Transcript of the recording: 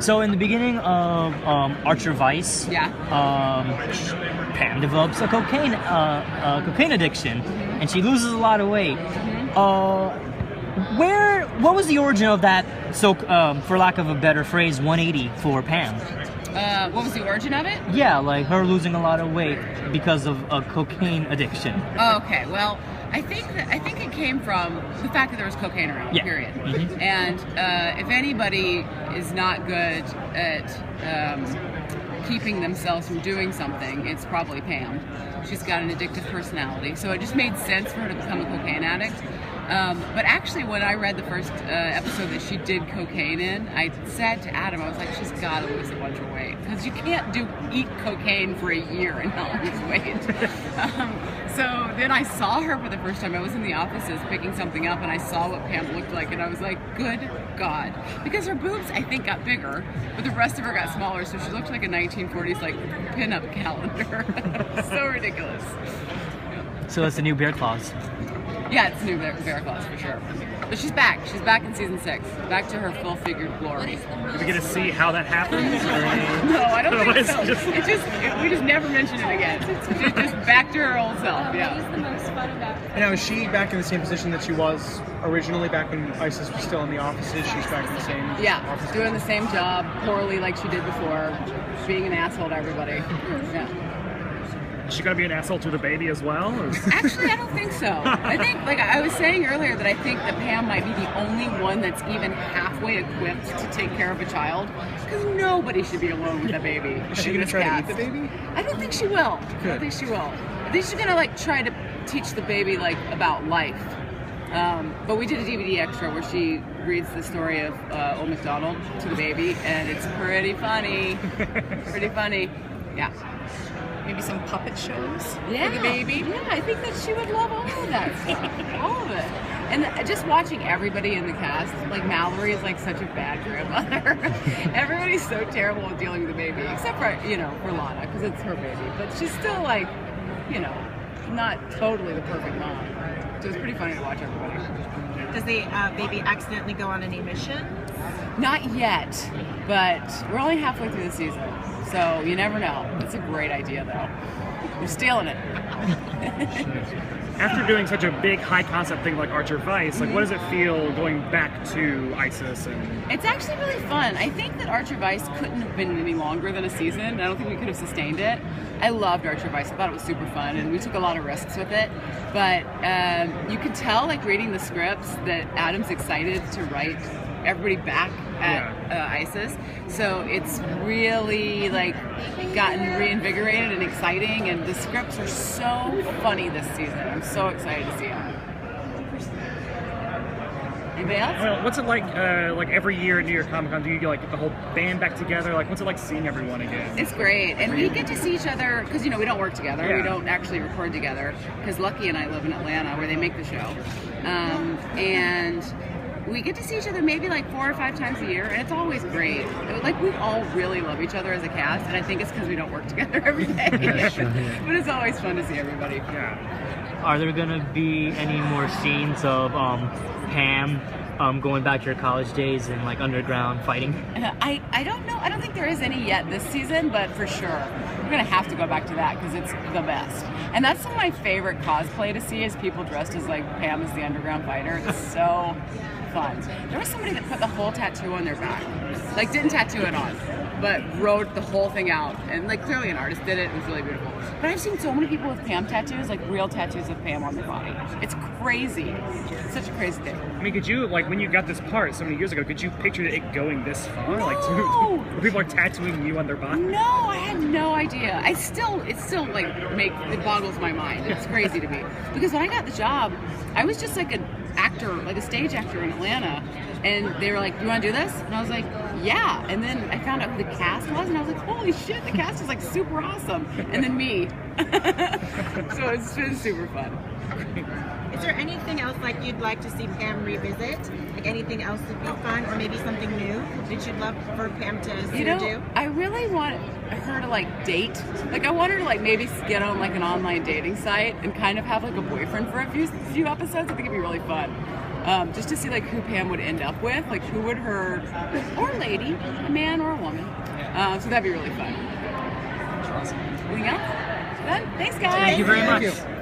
So in the beginning of Archer Vice, Pam develops a cocaine addiction, and she loses a lot of weight. What was the origin of that? So, for lack of a better phrase, 180 for Pam. What was the origin of it? Yeah, like her losing a lot of weight because of a cocaine addiction. Oh, okay, well, I think it came from the fact that there was cocaine around. Yeah. Period. Mm-hmm. And if anybody is not good at keeping themselves from doing something, it's probably Pam. She's got an addictive personality, so it just made sense for her to become a cocaine addict. But actually, when I read the first episode that she did cocaine in, I said to Adam, I was like, she's got to lose a bunch of weight, because you can't eat cocaine for a year and not lose weight. So then I saw her for the first time. I was in the offices picking something up, and I saw what Pam looked like, and I was like, good God. Because her boobs, I think, got bigger, but the rest of her got smaller, so she looked like a 1940s like pin-up calendar. So ridiculous. So that's the new Bear Claws. Yeah, it's new Bear Claws for sure. But she's back. She's back in season 6. Back to her full-figured glory. Are we going to see how that happens? No, I don't think so. We just never mention it again. She's just back to her old self. Yeah. What was the most fun about it? And now, is she back in the same position that she was originally back when Isis was still in the offices? She's back in the same office? Doing the same job poorly like she did before, being an asshole to everybody. Yeah. Is she going to be an asshole to the baby as well? Actually, I don't think so. I think, like I was saying earlier, that I think that Pam might be the only one that's even halfway equipped to take care of a child, because nobody should be alone with a baby. Is she going to try to eat the baby? I don't think she will. Good. I don't think she will. I think she's going to try to teach the baby about life. But we did a DVD extra where she reads the story of Old MacDonald to the baby, and it's pretty funny. Pretty funny. Yeah. Maybe some puppet shows for the baby. Yeah, I think that she would love all of that stuff. All of it. And just watching everybody in the cast, like Mallory is like such a bad grandmother. Everybody's so terrible with dealing with the baby, except for, for Lana, because it's her baby. But she's still not totally the perfect mom. So it's pretty funny to watch everybody. Does the baby accidentally go on any mission? Not yet, but we're only halfway through the season. So you never know. It's a great idea, though. We're stealing it. After doing such a big, high-concept thing like Archer Vice, what does it feel going back to ISIS? It's actually really fun. I think that Archer Vice couldn't have been any longer than a season. I don't think we could have sustained it. I loved Archer Vice. I thought it was super fun, and we took a lot of risks with it. But you could tell, like, reading the scripts, that Adam's excited to write everybody back at ISIS. So it's really gotten reinvigorated and exciting, and the scripts are so funny this season. I'm so excited to see them. Anybody else? Well, what's it like every year at New York Comic Con? Do you get the whole band back together? What's it like seeing everyone again? It's great, and we get to see each other because we don't work together. Yeah. We don't actually record together because Lucky and I live in Atlanta where they make the show, and we get to see each other maybe 4 or 5 times a year, and it's always great. We all really love each other as a cast, and I think it's because we don't work together every day. But it's always fun to see everybody. Yeah. Are there gonna be any more scenes of Pam going back to her college days and underground fighting? I don't know. I don't think there is any yet this season, but for sure we're gonna have to go back to that because it's the best. And that's some of my favorite cosplay to see, is people dressed as Pam as the underground fighter. It's so fun. There was somebody that put the whole tattoo on their back, didn't tattoo it on, but wrote the whole thing out, and clearly an artist did it. It was really beautiful. But I've seen so many people with Pam tattoos, real tattoos of Pam on their body. It's crazy. It's such a crazy thing. I mean, could you, when you got this part so many years ago, could you picture it going this far? No. Where people are tattooing you on their body? No, I had no idea. It still it boggles my mind. It's crazy to me. Because when I got the job, I was just an actor, a stage actor in Atlanta, and they were like, "You want to do this?" And I was like, "Yeah." And then I found out who the cast was, and I was like, "Holy shit, the cast is super awesome!" And then me. So it's been super fun. Is there anything else you'd like to see Pam revisit? Anything else would be fun, or maybe something new that you'd love for Pam to do? I really want her to date. I want her to maybe get on an online dating site and kind of have a boyfriend for a few episodes. I think it'd be really fun. just to see like who Pam would end up with, like who would her, or lady, a man or a woman. So that'd be really fun. Anything else? Good? Thanks, guys. Thank you very much. Thank you.